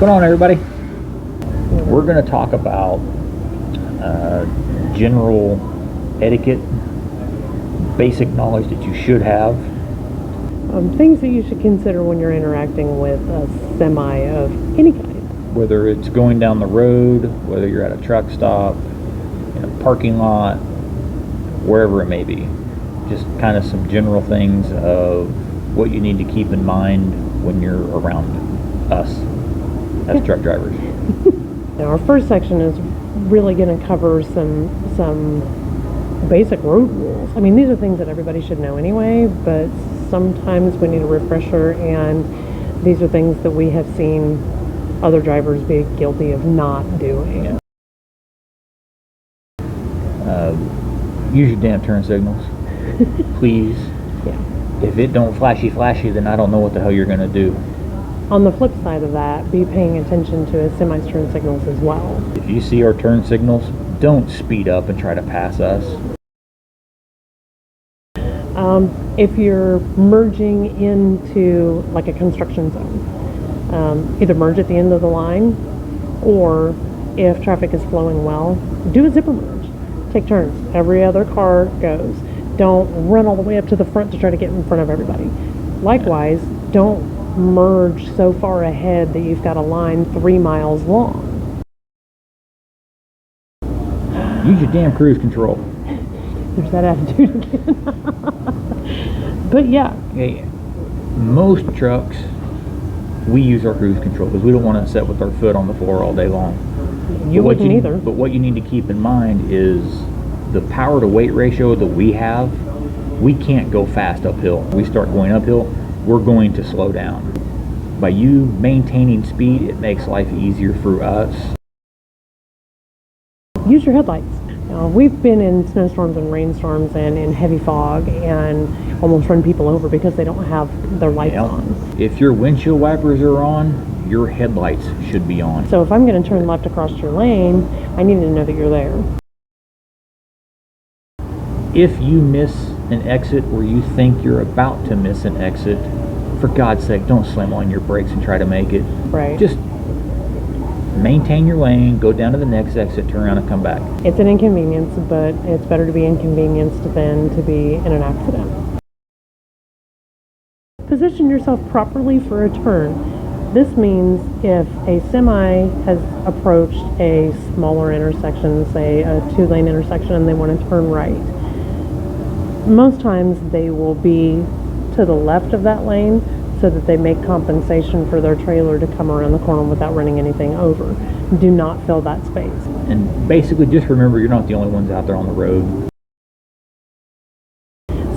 going on, everybody? We're going to talk about general etiquette, basic knowledge that you should have. Things that you should consider when you're interacting with a semi of any kind. Whether it's going down the road, whether you're at a truck stop, in a parking lot, wherever it may be. Just kind of some general things of what you need to keep in mind when you're around us as truck drivers. Now, our first section is really going to cover some basic road rules. I mean, these are things that everybody should know anyway, but sometimes we need a refresher, and these are things that we have seen other drivers be guilty of not doing. Yeah. Use your damn turn signals, please. Yeah. If it don't flashy, then I don't know what the hell you're going to do. On the flip side of that, be paying attention to a semi's turn signals as well. If you see our turn signals, don't speed up and try to pass us. If you're merging into like a construction zone, either merge at the end of the line, or if traffic is flowing well, do a zipper merge. Take turns. Every other car goes. Don't run all the way up to the front to try to get in front of everybody. Likewise, don't merge so far ahead that you've got a line 3 miles long. Use your damn cruise control. There's that attitude again. But yeah. Hey, most trucks, we use our cruise control because we don't want to sit with our foot on the floor all day long. You wouldn't either. But what you need to keep in mind is the power to weight ratio that we have. We can't go fast uphill. We start going uphill, we're going to slow down. By you maintaining speed, it makes life easier for us. Use your headlights. We've been in snowstorms and rainstorms and in heavy fog and almost run people over because they don't have their lights on. If your windshield wipers are on, your headlights should be on. So if I'm going to turn left across your lane, I need to know that you're there. If you miss an exit or you think you're about to miss an exit, for God's sake, don't slam on your brakes and try to make it. Right. Just maintain your lane, go down to the next exit, turn around and come back. It's an inconvenience, but it's better to be inconvenienced than to be in an accident. Position yourself properly for a turn. This means if a semi has approached a smaller intersection, say a 2-lane intersection, and they want to turn right, most times they will be to the left of that lane so that they make compensation for their trailer to come around the corner without running anything over. Do not fill that space. And basically just remember you're not the only ones out there on the road.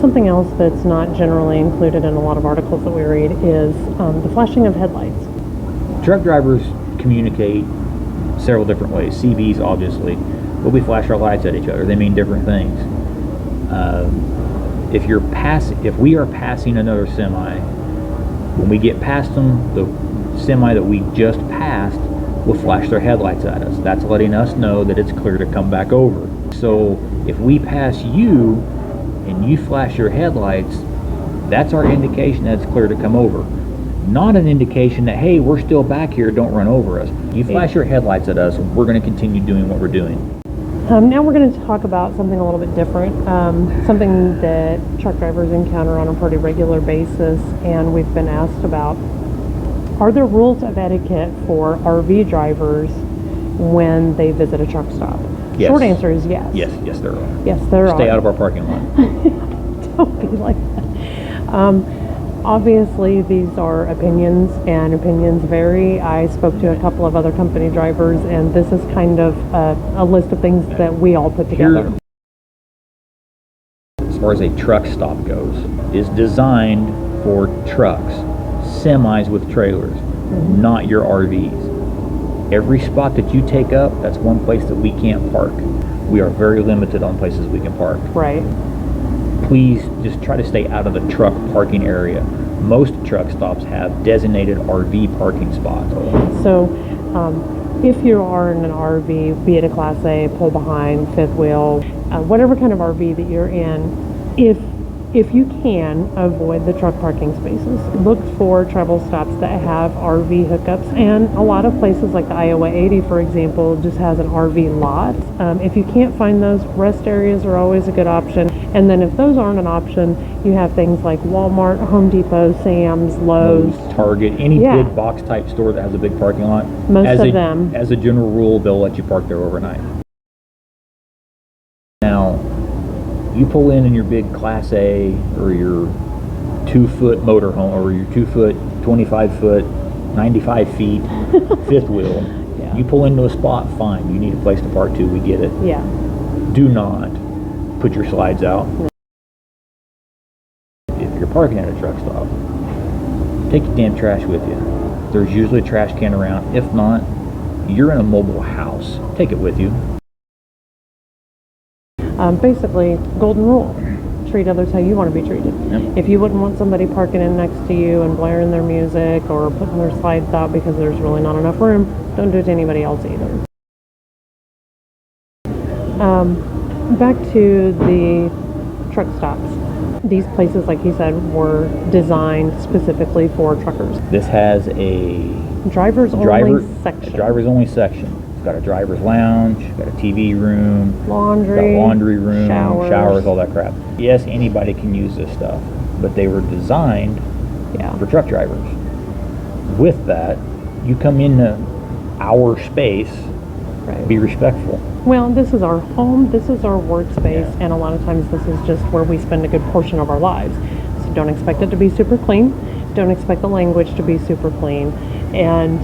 Something else that's not generally included in a lot of articles that we read is the flashing of headlights. Truck drivers communicate several different ways. CVs, obviously, but we flash our lights at each other. They mean different things. If we are passing another semi, when we get past them, the semi that we just passed will flash their headlights at us. That's letting us know that it's clear to come back over. So if we pass you and you flash your headlights, that's our indication that it's clear to come over. Not an indication that, hey, we're still back here, don't run over us. You flash your headlights at us, and we're going to continue doing what we're doing. Now we're going to talk about something a little bit different, something that truck drivers encounter on a pretty regular basis, and we've been asked about. Are there rules of etiquette for RV drivers when they visit a truck stop? Yes. Short answer is yes. Yes, there are. Yes, there are. Stay out of our parking lot. Don't be like that. Obviously, these are opinions, and opinions vary. I spoke to a couple of other company drivers, and this is kind of a list of things that we all put together. As far as a truck stop goes, is designed for trucks, semis with trailers, not your RVs. Every spot that you take up, that's one place that we can't park. We are very limited on places we can park. Right. Please just try to stay out of the truck parking area. Most truck stops have designated RV parking spots. So if you are in an RV, be it a Class A, pull behind, fifth wheel, whatever kind of RV that you're in, if if you can, avoid the truck parking spaces. Look for travel stops that have RV hookups, and a lot of places like the Iowa 80, for example, just has an RV lot. If you can't find those, rest areas are always a good option. And then if those aren't an option, you have things like Walmart, Home Depot, Sam's, Lowe's, Target, any Yeah. big box type store that has a big parking lot. Most of them. As a general rule, they'll let you park there overnight. Now, you pull in your big Class A or your 2-foot motorhome or your 2-foot, 25-foot, 95 feet fifth wheel. Yeah. You pull into a spot, fine. You need a place to park too. We get it. Yeah. Do not put your slides out. No. If you're parking at a truck stop, take your damn trash with you. There's usually a trash can around. If not, you're in a mobile house. Take it with you. Basically, golden rule. Treat others how you want to be treated. Yep. If you wouldn't want somebody parking in next to you and blaring their music or putting their slides out because there's really not enough room, don't do it to anybody else either. Back to the truck stops. These places, like you said, were designed specifically for truckers. This has a Driver's only section. driver's only section. It's got a driver's lounge, got a TV room, Laundry, got laundry room, showers, all that crap. Yes, anybody can use this stuff, but they were designed Yeah. for truck drivers. With that, you come into our space, Right. be respectful. Well, this is our home, this is our workspace, Yeah. and a lot of times this is just where we spend a good portion of our lives. So don't expect it to be super clean. Don't expect the language to be super clean. And,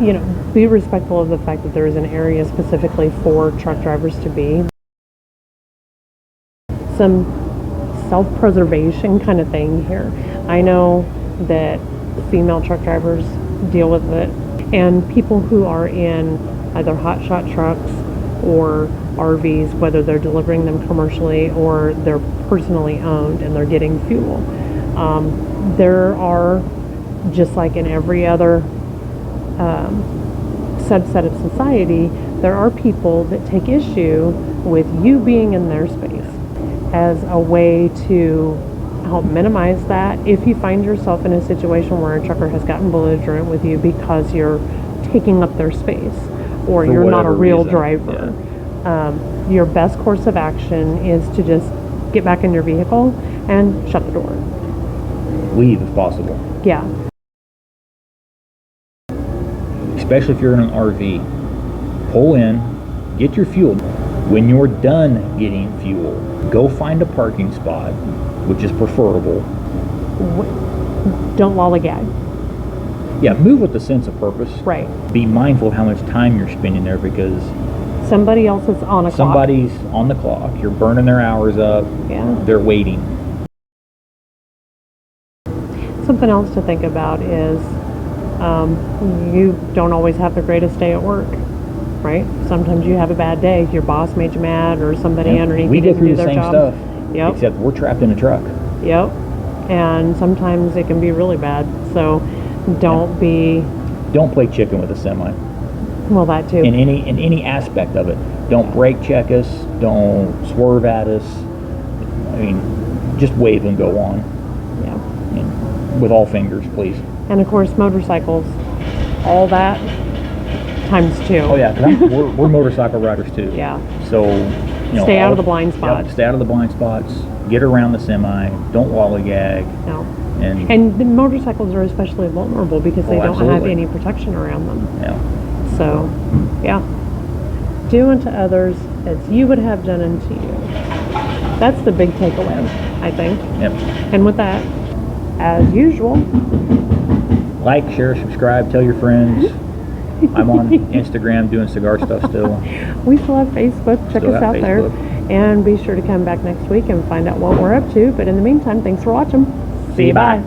you know, be respectful of the fact that there is an area specifically for truck drivers to be. Some self-preservation kind of thing here. I know that female truck drivers deal with it, and people who are in either hotshot trucks or RVs, whether they're delivering them commercially or they're personally owned and they're getting fuel. There are, just like in every other subset of society, there are people that take issue with you being in their space. As a way to help minimize that, if you find yourself in a situation where a trucker has gotten belligerent with you because you're taking up their space or For you're not a whatever real reason, driver, your best course of action is to just get back in your vehicle and shut the door. Leave if possible. Yeah. Especially if you're in an RV. Pull in, get your fuel. When you're done getting fuel, go find a parking spot, which is preferable. Don't lollygag. Yeah, move with a sense of purpose. Right. Be mindful of how much time you're spending there because Somebody else is on a clock. somebody's on the clock. You're burning their hours up. Yeah. They're waiting. Something else to think about is you don't always have the greatest day at work, right? Sometimes you have a bad day. Your boss made you mad or somebody Yeah. underneath We you go didn't through do the their same job. stuff, Yep. except we're trapped in a truck. Yep. And sometimes it can be really bad. So don't be, Don't play chicken with a semi well, that too. in any aspect of it. Don't brake check us. Don't swerve at us. I mean, just wave and go on. Yeah. And with all fingers, please. And of course, motorcycles, all that times two. Oh yeah, 'cause we're motorcycle riders too. Yeah. So, Stay out of the blind Yep, spots. stay out of the blind spots. Get around the semi. Don't lollygag. No. And And the motorcycles are especially vulnerable because they Oh, don't have absolutely. any protection around them. yeah, So, yeah. Do unto others as you would have done unto you. That's the big takeaway, I think. yep. And with that, as usual, Like, share, subscribe, tell your friends. I'm on Instagram doing cigar stuff still. we still have Facebook. Check Still us have out there. Facebook. And be sure to come back next week and find out what we're up to. But in the meantime, thanks for watching. See you, bye.